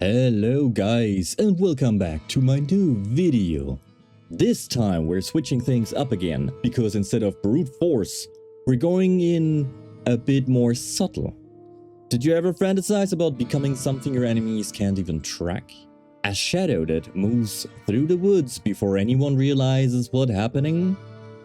Hello guys, and welcome back to my new video. This time we're switching things up again, because instead of brute force, we're going in a bit more subtle. Did you ever fantasize about becoming something your enemies can't even track? A shadow that moves through the woods before anyone realizes what's happening?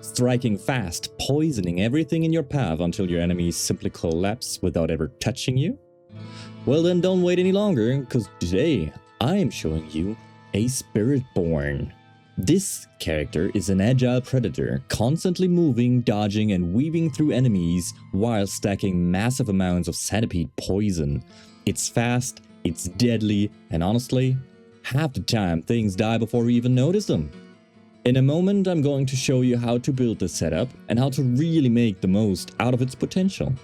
Striking fast, poisoning everything in your path until your enemies simply collapse without ever touching you? Well then, don't wait any longer, because today I am showing you a Spiritborn. This character is an agile predator, constantly moving, dodging and weaving through enemies while stacking massive amounts of Centipede poison. It's fast, it's deadly, and honestly, half the time things die before we even notice them. In a moment I'm going to show you how to build this setup and how to really make the most out of its potential.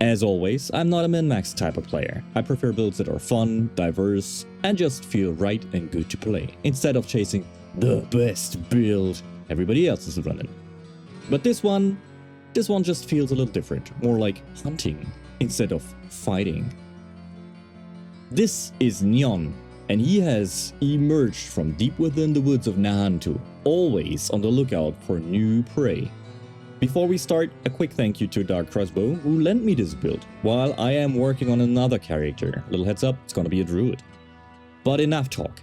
As always, I'm not a min-max type of player. I prefer builds that are fun, diverse, and just feel right and good to play, instead of chasing the best build everybody else is running. But this one just feels a little different, more like hunting instead of fighting. This is Nyan, and he has emerged from deep within the woods of Nahantu, always on the lookout for new prey. Before we start, a quick thank you to Dark Crossbow, who lent me this build, while I am working on another character. Little heads up, it's gonna be a druid. But enough talk.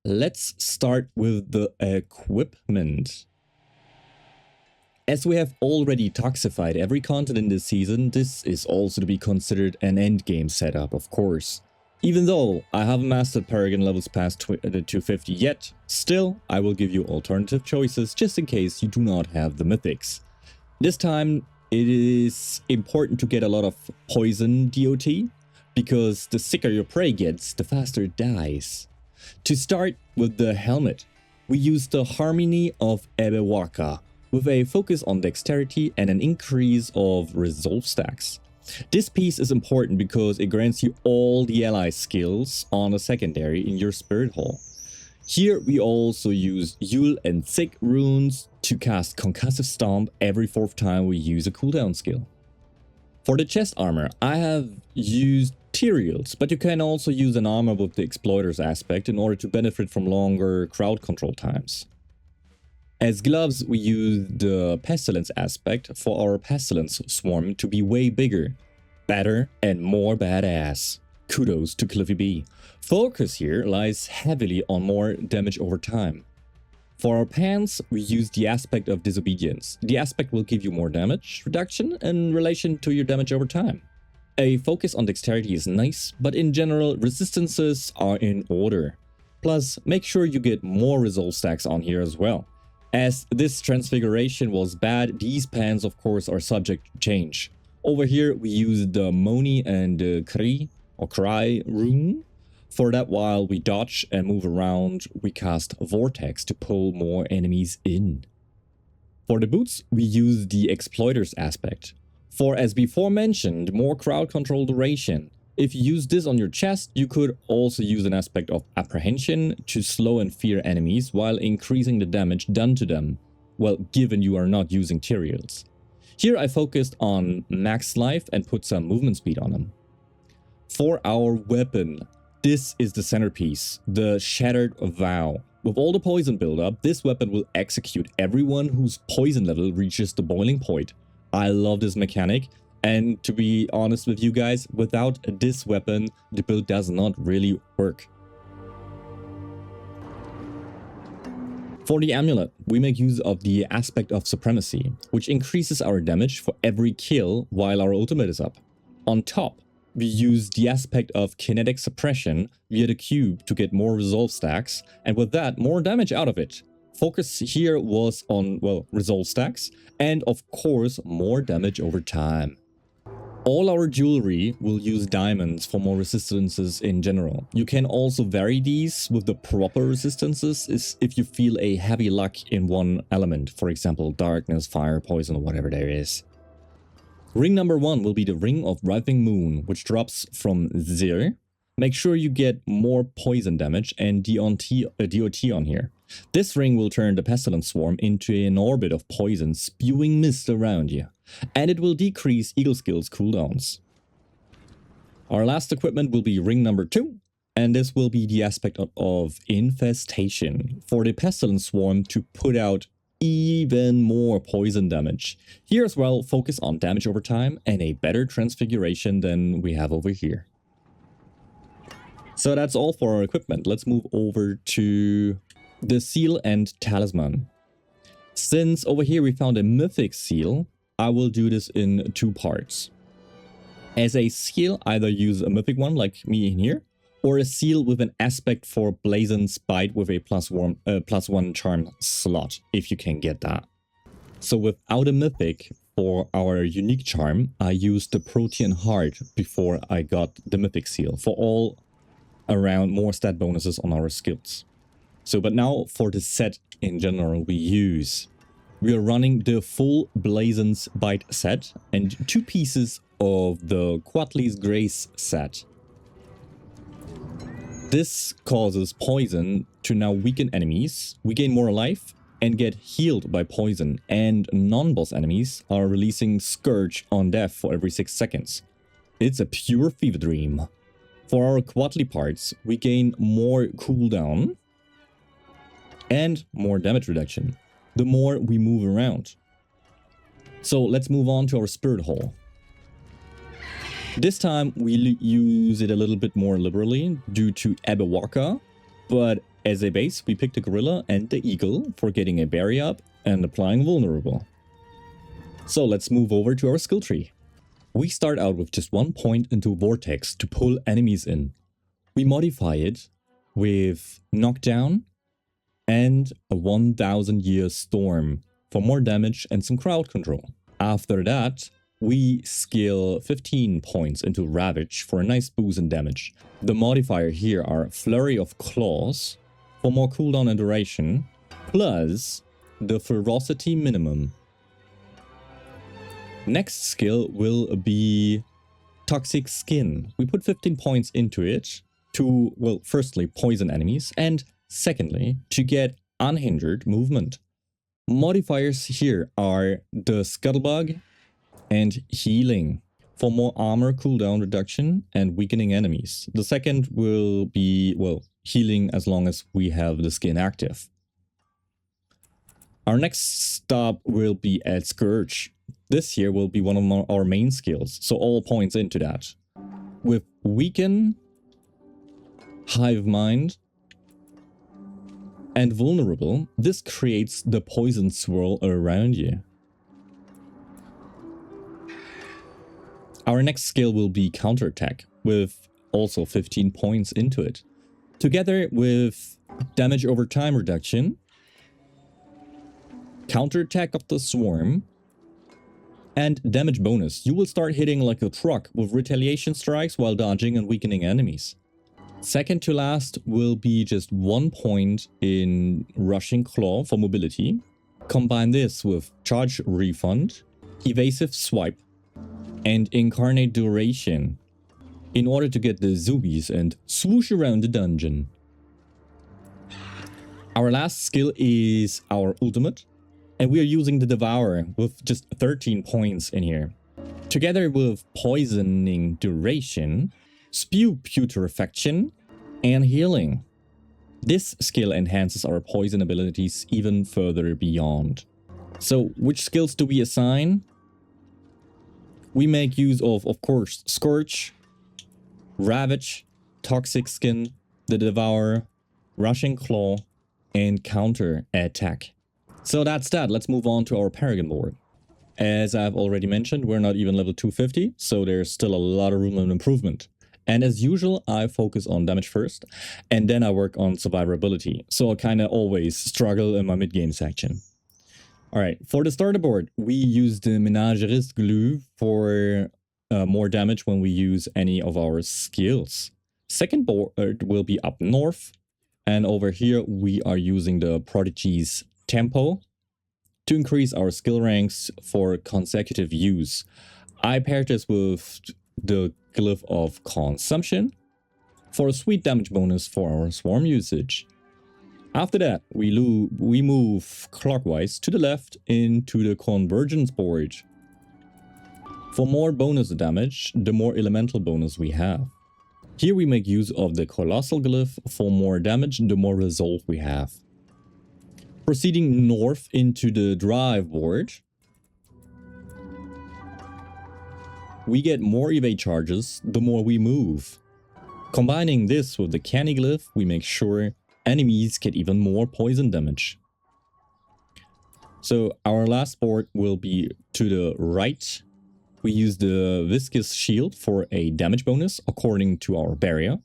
Let's start with the equipment. As we have already toxified every content in this season, this is also to be considered an endgame setup, of course. Even though I haven't mastered Paragon levels past 250 yet, still I will give you alternative choices just in case you do not have the mythics. This time it is important to get a lot of poison DOT, because the sicker your prey gets, the faster it dies. To start with the helmet, we use the Harmony of Ebewaka, with a focus on dexterity and an increase of resolve stacks. This piece is important because it grants you all the ally skills on a secondary in your spirit hall. Here we also use Yule and Sick runes to cast Concussive Stomp every 4th time we use a cooldown skill. For the chest armor, I have used Tyrials, but you can also use an armor with the Exploiters aspect in order to benefit from longer crowd control times. As gloves, we use the Pestilence aspect for our Pestilent Swarm to be way bigger, better, and more badass. Kudos to Cliffy B. Focus here lies heavily on more damage over time. For our pants, we use the aspect of Disobedience. The aspect will give you more damage reduction in relation to your damage over time. A focus on dexterity is nice, but in general, resistances are in order. Plus, make sure you get more resolve stacks on here as well. As this transfiguration was bad, these pants of course are subject to change. Over here we use the Moni and the Cry rune. For that, while we dodge and move around, we cast Vortex to pull more enemies in. For the boots, we use the Exploiters aspect. For, as before mentioned, more crowd control duration. If you use this on your chest, you could also use an aspect of Apprehension to slow and fear enemies while increasing the damage done to them. Well, given you are not using Tyrials. Here I focused on max life and put some movement speed on them. For our weapon, this is the centerpiece, the Shattered Vow. With all the poison buildup, this weapon will execute everyone whose poison level reaches the boiling point. I love this mechanic. And to be honest with you guys, without this weapon, the build does not really work. For the amulet, we make use of the aspect of Supremacy, which increases our damage for every kill while our ultimate is up. On top, we use the aspect of Kinetic Suppression via the cube to get more resolve stacks, and with that, more damage out of it. Focus here was on, well, resolve stacks, and of course, more damage over time. All our jewelry will use diamonds for more resistances in general. You can also vary these with the proper resistances if you feel a heavy luck in one element, for example darkness, fire, poison, or whatever there is. Ring number 1 will be the Ring of Writhing Moon, which drops from Zir. Make sure you get more poison damage and DOT on here. This ring will turn the Pestilent Swarm into an orbit of poison spewing mist around you, and it will decrease Eagle Skill's cooldowns. Our last equipment will be ring number 2, and this will be the aspect of infestation for the Pestilent Swarm to put out even more poison damage. Here as well, focus on damage over time and a better transfiguration than we have over here. So that's all for our equipment. Let's move over to the seal and talisman. Since over here we found a mythic seal, I will do this in 2 parts. As a seal, either use a mythic one like me in here, or a seal with an aspect for Balazan's Bite with a +1 charm slot, if you can get that. So without a mythic for our unique charm, I used the Protean Heart before I got the mythic seal for all around more stat bonuses on our skills. So but now for the set in general we are running the full Balazan's Bite set and 2 pieces of the Quatli's Grace set. This causes poison to now weaken enemies, we gain more life, and get healed by poison, and non-boss enemies are releasing Scourge on death for every 6 seconds. It's a pure fever dream. For our Quatli parts, we gain more cooldown and more damage reduction, the more we move around. So let's move on to our Spirit Hole. This time we use it a little bit more liberally due to Abewaka, but as a base we picked the Gorilla and the Eagle for getting a berry up and applying Vulnerable. So let's move over to our skill tree. We start out with just 1 point into Vortex to pull enemies in. We modify it with Knockdown and a 1000-year Storm for more damage and some crowd control. After that, we scale 15 points into Ravage for a nice boost in damage. The modifier here are Flurry of Claws for more cooldown and duration, plus the Ferocity minimum. Next skill will be Toxic Skin. We put 15 points into it to, well, firstly, poison enemies, and secondly, to get unhindered movement. Modifiers here are the Scuttlebug and Healing for more armor cooldown reduction and weakening enemies. The second will be, well, healing as long as we have the skin active. Our next stop will be at Scourge. This here will be one of our main skills, so all points into that. With Weaken, Hive Mind, and Vulnerable, this creates the poison swirl around you. Our next skill will be Counterattack, with also 15 points into it. Together with damage over time reduction, Counterattack of the Swarm, and damage bonus. You will start hitting like a truck with retaliation strikes while dodging and weakening enemies. Second to last will be just 1 point in Rushing Claw for mobility. Combine this with Charge Refund, Evasive Swipe, and Incarnate Duration in order to get the zoobies and swoosh around the dungeon. Our last skill is our ultimate, and we are using the Devourer with just 13 points in here. Together with Poisoning Duration, Spew Putrefaction, and Healing. This skill enhances our poison abilities even further beyond. So, which skills do we assign? We make use of course, Scourge, Ravage, Toxic Skin, the Devourer, Rushing Claw, and Counter Attack. So that's that. Let's move on to our Paragon Board. As I've already mentioned, we're not even level 250, so there's still a lot of room for improvement. And as usual, I focus on damage first, and then I work on survivability. So I kind of always struggle in my mid-game section. Alright, for the starter board, we use the Menagerist Glue for more damage when we use any of our skills. Second board will be up north, and over here we are using the Prodigy's Tempo to increase our skill ranks for consecutive use. I paired this with the Glyph of Consumption for a sweet damage bonus for our swarm usage. After that, we move clockwise to the left into the Convergence board. For more bonus damage, the more elemental bonus we have. Here we make use of the Colossal Glyph. For more damage, the more resolve we have. Proceeding north into the drive board, we get more evade charges the more we move. Combining this with the Canny Glyph, we make sure enemies get even more poison damage. So our last board will be to the right. We use the Viscous Shield for a damage bonus according to our barrier,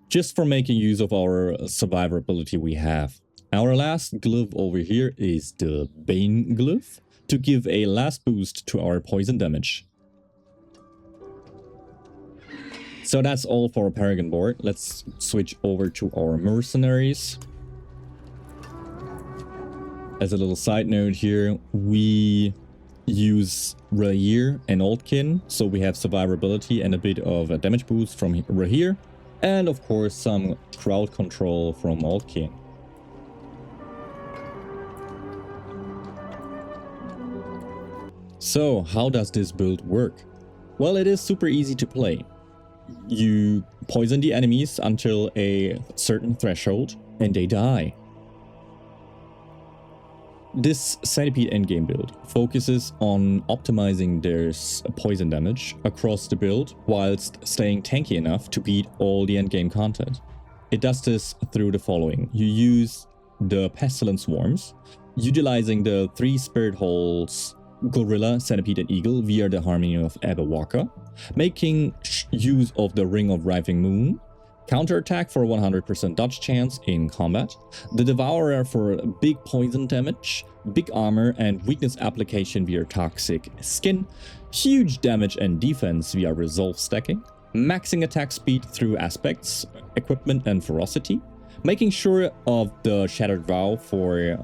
just for making use of our survivability we have. Our last glyph over here is the Bane Glyph to give a last boost to our poison damage. So that's all for our Paragon board. Let's switch over to our Mercenaries. As a little side note here, we use Rahir and Oldkin, so we have survivability and a bit of a damage boost from Rahir, and of course some crowd control from Oldkin. So how does this build work? Well, it is super easy to play. You poison the enemies until a certain threshold and they die. This Centipede endgame build focuses on optimizing their poison damage across the build whilst staying tanky enough to beat all the endgame content. It does this through the following. You use the Pestilent Swarms, utilizing the 3 Spirit Holes, Gorilla, Centipede and Eagle via the Harmony of Abawaka, making use of the Ring of Writhing Moon, counterattack for 100% dodge chance in combat, the Devourer for big poison damage, big armor and weakness application via toxic skin, huge damage and defense via resolve stacking, maxing attack speed through aspects, equipment and ferocity, making sure of the Shattered Vow for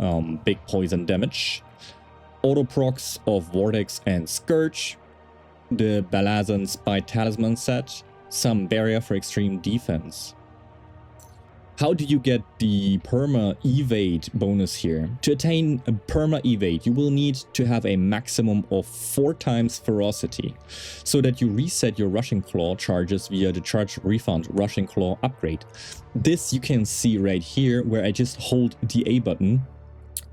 big poison damage, auto procs of Vortex and Scourge, the Balazan by Talisman set, some barrier for extreme defense. How do you get the perma evade bonus here? To attain a perma evade, you will need to have a maximum of 4 times ferocity, so that you reset your Rushing Claw charges via the Charge Refund Rushing Claw upgrade. This you can see right here, where I just hold the A button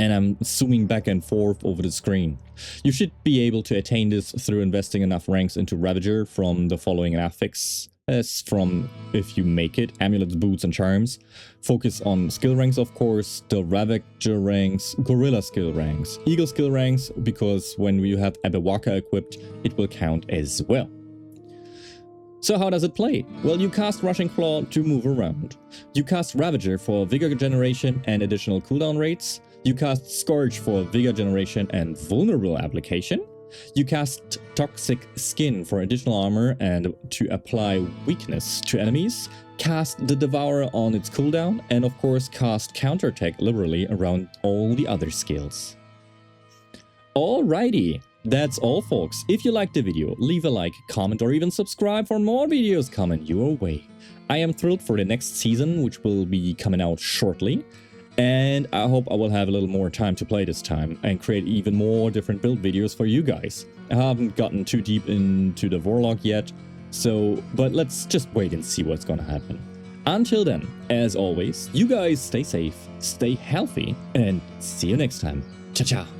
and I'm zooming back and forth over the screen. You should be able to attain this through investing enough ranks into Ravager from the following affix, as from if you make it, Amulets, Boots and Charms. Focus on skill ranks, of course, the Ravager ranks, Gorilla skill ranks, Eagle skill ranks, because when you have Abawaka equipped, it will count as well. So how does it play? Well, you cast Rushing Claw to move around. You cast Ravager for Vigor generation and additional cooldown rates. You cast Scourge for Vigor generation and vulnerable application. You cast Toxic Skin for additional armor and to apply weakness to enemies. Cast the Devourer on its cooldown, and of course cast counterattack liberally around all the other skills. Alrighty, that's all folks. If you liked the video, leave a like, comment or even subscribe for more videos coming your way. I am thrilled for the next season, which will be coming out shortly. And I hope I will have a little more time to play this time and create even more different build videos for you guys. I haven't gotten too deep into the Warlock yet, but let's just wait and see what's gonna happen. Until then, as always, you guys stay safe, stay healthy, and see you next time. Ciao, ciao.